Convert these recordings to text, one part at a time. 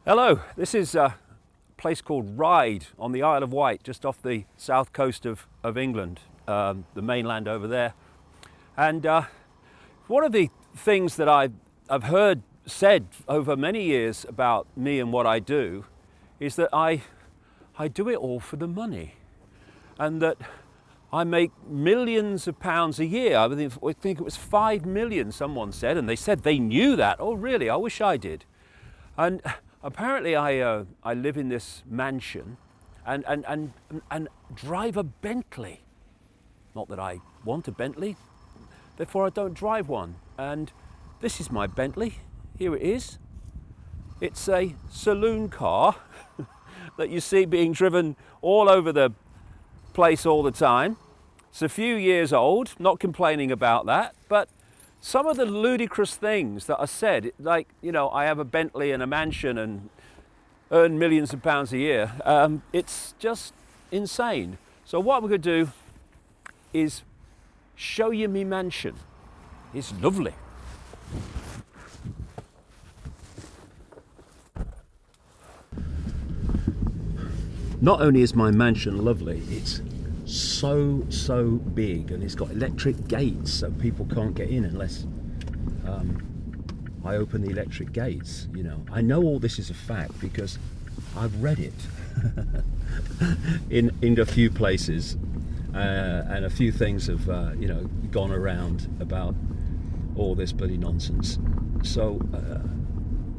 Hello, this is a place called Ryde on the Isle of Wight, just off the south coast of England, the mainland over there. And one of the things that I've heard said over many years about me and what I do is that I do it all for the money, and that I make millions of pounds a year. I think it was 5 million, someone said, and they said they knew that. Oh, really? I wish I did. And apparently I live in this mansion and drive a Bentley. Not that I want a Bentley, therefore I don't drive one. And this is my Bentley. Here it is. It's a saloon car that you see being driven all over the place all the time. It's a few years old, not complaining about that, but some of the ludicrous things that are said, like, you know, I have a Bentley and a mansion and earn millions of pounds a year, it's just insane. So what we're going to do is show you me mansion. It's lovely. Not only is my mansion lovely, it's so big, and it's got electric gates, so people can't get in unless I open the electric gates. You know, I know all this is a fact because I've read it in a few places, and a few things have gone around about all this bloody nonsense. So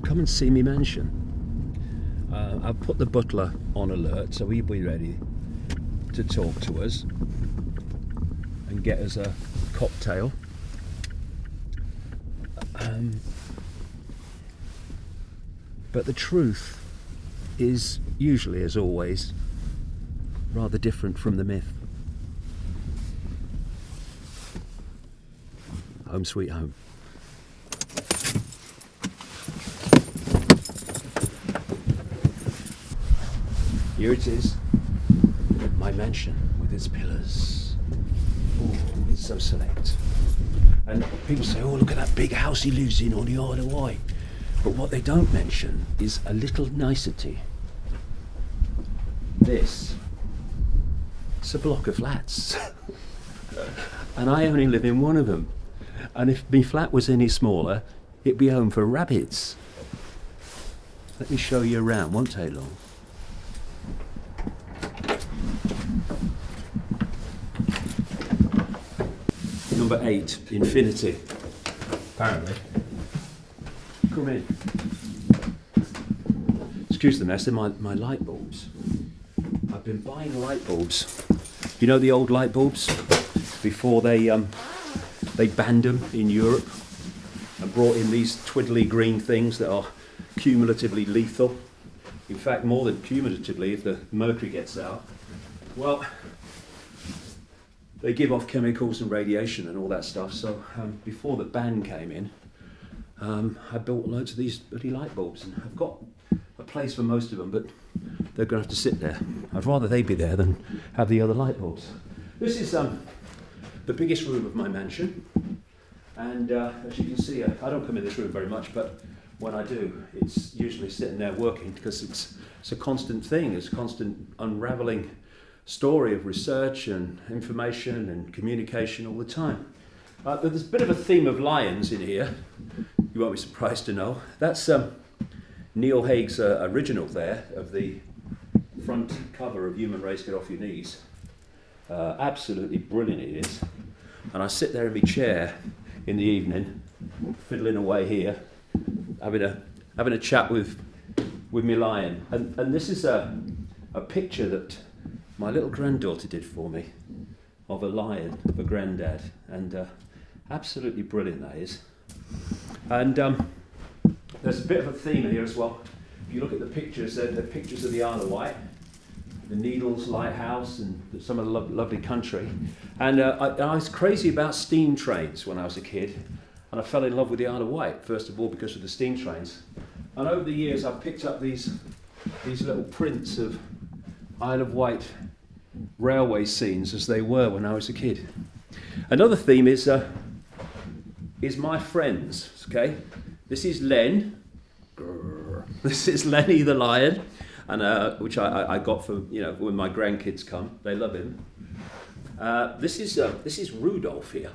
come and see me mansion. I've put the butler on alert, so he'll be ready to talk to us and get us a cocktail. But the truth is usually, as always, rather different from the myth. Home sweet home. Here it is, my mansion with its pillars. Oh, it's so select. And people say, oh, look at that big house he lives in on the Isle of Wight. But what they don't mention is a little nicety. It's a block of flats. And I only live in one of them. And if my flat was any smaller, it'd be home for rabbits. Let me show you around, won't take long. Number 8, infinity, apparently. Come in. Excuse the mess, they're my light bulbs. I've been buying light bulbs. You know the old light bulbs? Before they banned them in Europe and brought in these twiddly green things that are cumulatively lethal. In fact, more than cumulatively if the mercury gets out. Well, they give off chemicals and radiation and all that stuff, so before the ban came in, I built loads of these bloody light bulbs, and I've got a place for most of them, but they're going to have to sit there. I'd rather they be there than have the other light bulbs. This is the biggest room of my mansion, and as you can see, I don't come in this room very much, but when I do, it's usually sitting there working, because it's a constant thing, it's a constant unravelling story of research and information and communication all the time. There's a bit of a theme of lions in here, you won't be surprised to know. That's Neil Haig's original there of the front cover of Human Race Get Off Your Knees. Absolutely brilliant it is. And I sit there in my chair in the evening, fiddling away here, having a chat with my lion. And this is a picture that my little granddaughter did for me of a lion, of a granddad, and absolutely brilliant that is. And there's a bit of a theme here as well. If you look at the pictures, they're pictures of the Isle of Wight, the Needles Lighthouse, and some of the lovely country. And I was crazy about steam trains when I was a kid, and I fell in love with the Isle of Wight, first of all because of the steam trains. And over the years I've picked up these little prints of Isle of Wight railway scenes as they were when I was a kid. Another theme is my friends, okay? This is Len. Grrr. This is Lenny the lion, and which I got from, when my grandkids come. They love him. This is Rudolph here.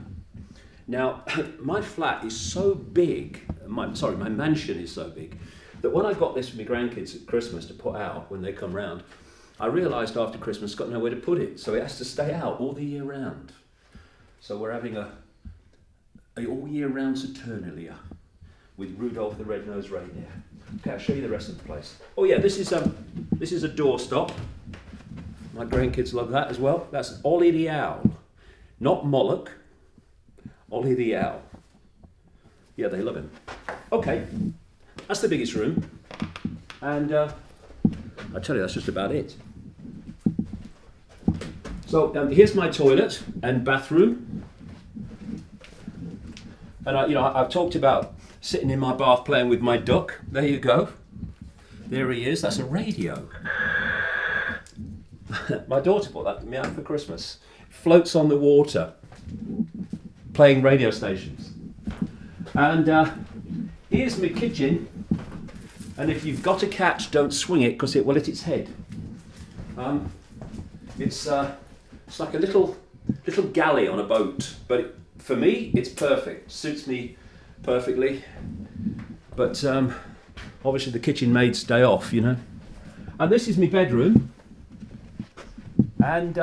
Now, my flat is so big. My mansion is so big that when I got this for my grandkids at Christmas to put out when they come round, I realised after Christmas got nowhere to put it, so it has to stay out all the year round. So we're having a all year round Saturnalia with Rudolph the Red-Nosed Reindeer. Okay, I'll show you the rest of the place. Oh yeah, this is a doorstop. My grandkids love that as well. That's Ollie the Owl, not Moloch. Ollie the Owl. Yeah, they love him. Okay, that's the biggest room, and I tell you, that's just about it. So here's my toilet and bathroom, and I've talked about sitting in my bath playing with my duck. There you go. There he is. That's a radio. My daughter bought that to me out for Christmas. It floats on the water, playing radio stations. And here's my kitchen. And if you've got a cat, don't swing it because it will hit its head. It's like a little galley on a boat, but for me, it's perfect. Suits me perfectly. But obviously, the kitchen maid's day off, And this is my bedroom, and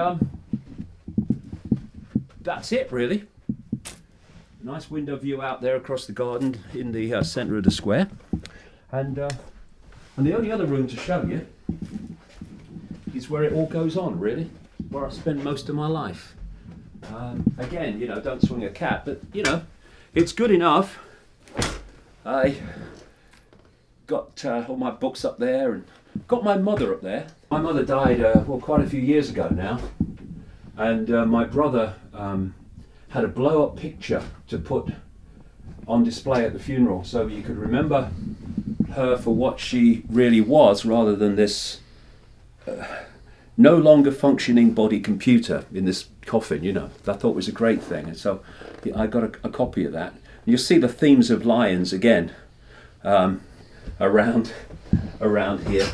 that's it, really. Nice window view out there across the garden in the centre of the square, and the only other room to show you is where it all goes on, really, where I spend most of my life. Again, don't swing a cat, but it's good enough. I got all my books up there, and got my mother up there. My mother died quite a few years ago now, and my brother had a blow-up picture to put on display at the funeral, so you could remember her for what she really was, rather than this no longer functioning body computer in this coffin. I thought was a great thing, and so I got a copy of that. You'll see the themes of lions again around here,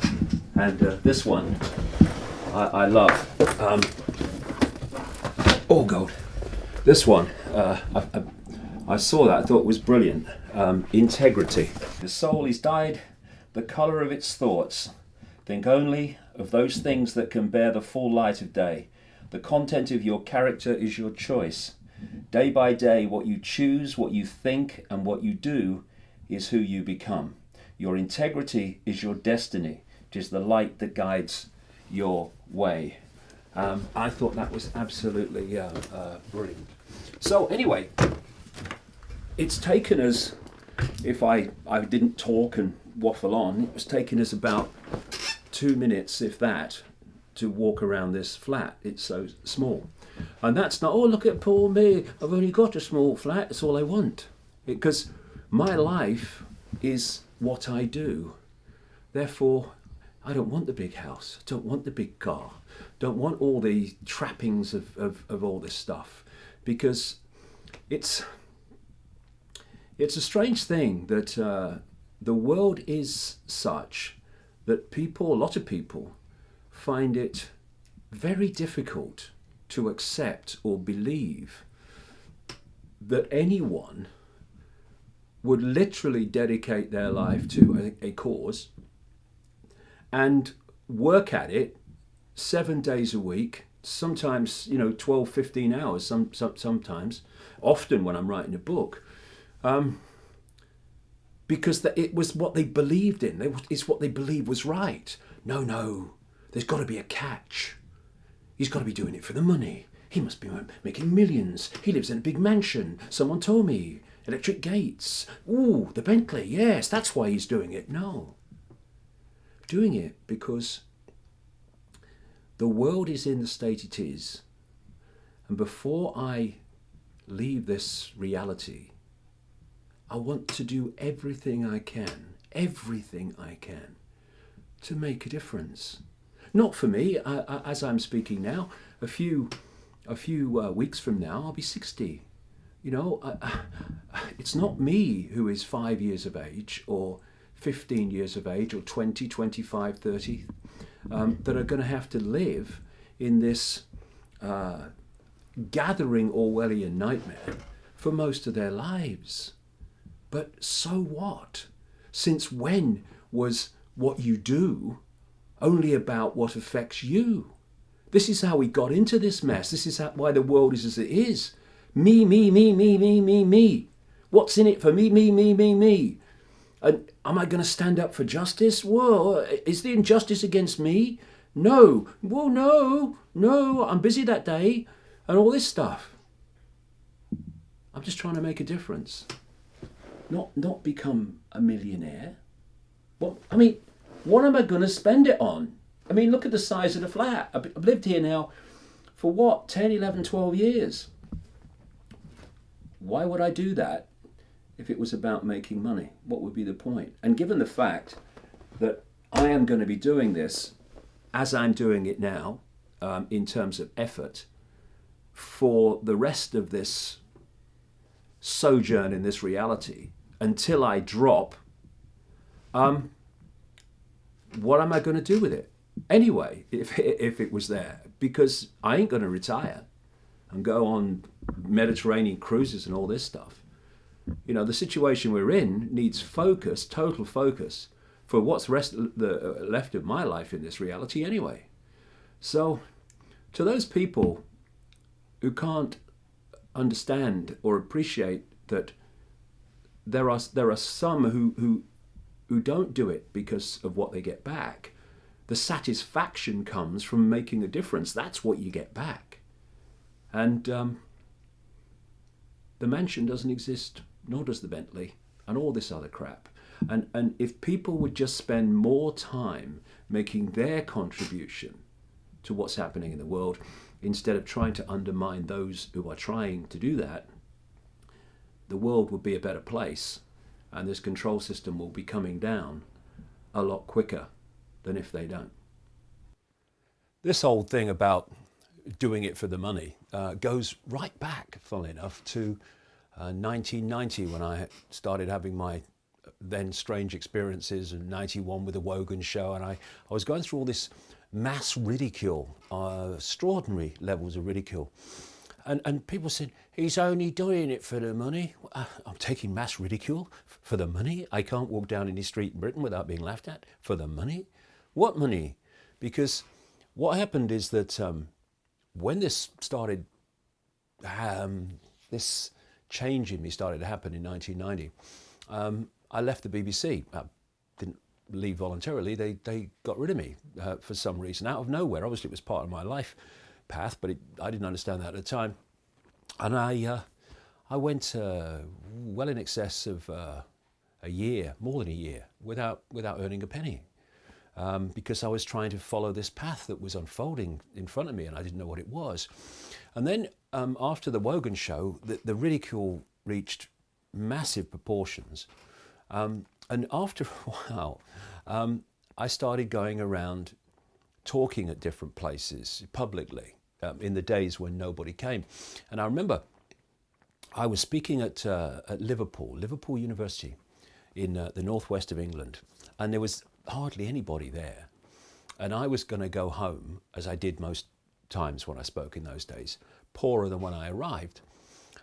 and this one I love. Oh God, this one I saw that, I thought it was brilliant. Integrity. The soul is dyed the colour of its thoughts. Think only of those things that can bear the full light of day. The content of your character is your choice. Day by day, what you choose, what you think, and what you do is who you become. Your integrity is your destiny. It is the light that guides your way. I thought that was absolutely brilliant. So anyway, it's taken us, if I didn't talk and waffle on, it was taking us about 2 minutes, if that, to walk around this flat. It's so small. And that's not, oh, look at poor me, I've only got a small flat, that's all I want. Because my life is what I do. Therefore, I don't want the big house, I don't want the big car, don't want all the trappings of all this stuff. Because it's a strange thing that the world is such that a lot of people find it very difficult to accept or believe that anyone would literally dedicate their life to a cause and work at it 7 days a week, sometimes 12, 15 hours, sometimes, often when I'm writing a book, because it was what they believed in. It's what they believed was right. No, there's got to be a catch. He's got to be doing it for the money. He must be making millions. He lives in a big mansion. Someone told me. Electric gates. Ooh, the Bentley. Yes, that's why he's doing it. No. Doing it because the world is in the state it is. And before I leave this reality, I want to do everything I can to make a difference. Not for me, as I'm speaking now. A few weeks from now, I'll be 60. It's not me who is 5 years of age or 15 years of age or 20, 25, 30 that are going to have to live in this gathering Orwellian nightmare for most of their lives. But so what? Since when was what you do only about what affects you? This is how we got into this mess. This is why the world is as it is. Me, me, me, me, me, me, me. What's in it for me, me, me, me, me? And am I going to stand up for justice? Well, is the injustice against me? No. Well, no, I'm busy that day and all this stuff. I'm just trying to make a difference. Not become a millionaire. Well, I mean, what am I going to spend it on? I mean, look at the size of the flat. I've lived here now for what, 10, 11, 12 years. Why would I do that if it was about making money? What would be the point? And given the fact that I am going to be doing this as I'm doing it now, in terms of effort, for the rest of this sojourn in this reality, until I drop, what am I going to do with it? Anyway, if it was there, because I ain't going to retire and go on Mediterranean cruises and all this stuff. You know, the situation we're in needs focus, total focus, for what's left of my life in this reality anyway. So, to those people who can't understand or appreciate that there are some who don't do it because of what they get back, the satisfaction comes from making a difference. That's what you get back. And the mansion doesn't exist, nor does the Bentley, and all this other crap. And if people would just spend more time making their contribution to what's happening in the world, instead of trying to undermine those who are trying to do that, the world would be a better place, and this control system will be coming down a lot quicker than if they don't. This old thing about doing it for the money goes right back, funnily enough, to 1990, when I started having my then strange experiences, in 91 with the Wogan show, and I was going through all this mass ridicule, extraordinary levels of ridicule. And people said, he's only doing it for the money. I'm taking mass ridicule for the money? I can't walk down any street in Britain without being laughed at for the money? What money? Because what happened is that when this started, this change in me started to happen in 1990, I left the BBC. I didn't leave voluntarily. They got rid of me for some reason, out of nowhere. Obviously, it was part of my life path, but I didn't understand that at the time. And I went well in excess of a year, more than a year, without earning a penny, because I was trying to follow this path that was unfolding in front of me, and I didn't know what it was. And then after the Wogan show, the ridicule reached massive proportions. And after a while, I started going around talking at different places publicly in the days when nobody came. And I remember I was speaking at Liverpool University in the northwest of England, and there was hardly anybody there. And I was going to go home, as I did most times when I spoke in those days, poorer than when I arrived.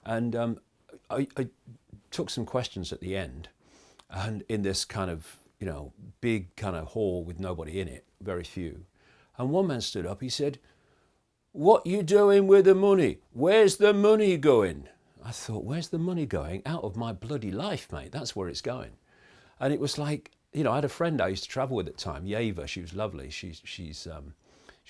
And I took some questions at the end, and in this kind of, big kind of hall with nobody in it, very few. And one man stood up, he said, "What you doing with the money? Where's the money going?" I thought, where's the money going? Out of my bloody life, mate. That's where it's going. And it was like, I had a friend I used to travel with at the time, Yeva. She was lovely. She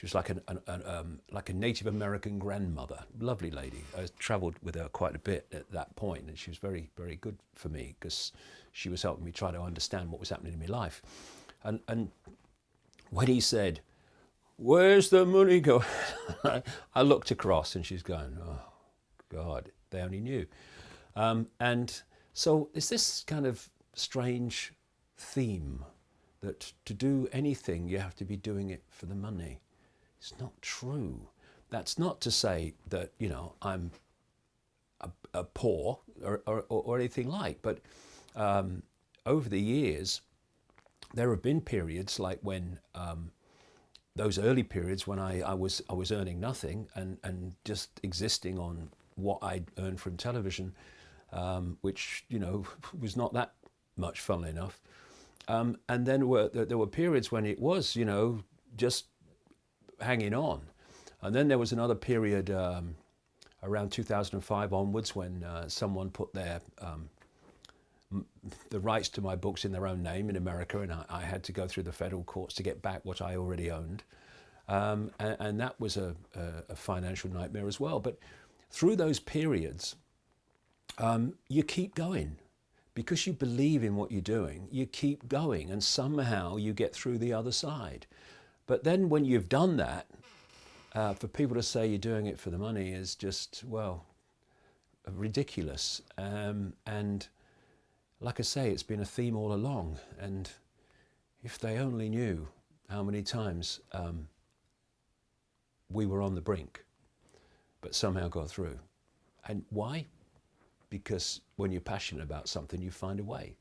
was like a Native American grandmother, lovely lady. I travelled with her quite a bit at that point, and she was very, very good for me because she was helping me try to understand what was happening in my life. And when he said, "Where's the money going?" I looked across, and she's going, "Oh God, they only knew." And so it's this kind of strange theme that to do anything you have to be doing it for the money. It's not true. That's not to say that I'm a poor or anything like, but over the years there have been periods like when those early periods when I was earning nothing and just existing on what I earned from television, which was not that much, funnily enough. And then there were periods when it was just hanging on, and then there was another period around 2005 onwards when someone put the rights to my books in their own name in America, and I had to go through the federal courts to get back what I already owned. And that was a financial nightmare as well. But through those periods, you keep going. Because you believe in what you're doing, you keep going, and somehow you get through the other side. But then when you've done that, for people to say you're doing it for the money is just, well, ridiculous. And like I say, it's been a theme all along. And if they only knew how many times we were on the brink, but somehow got through. And why? Because when you're passionate about something, you find a way.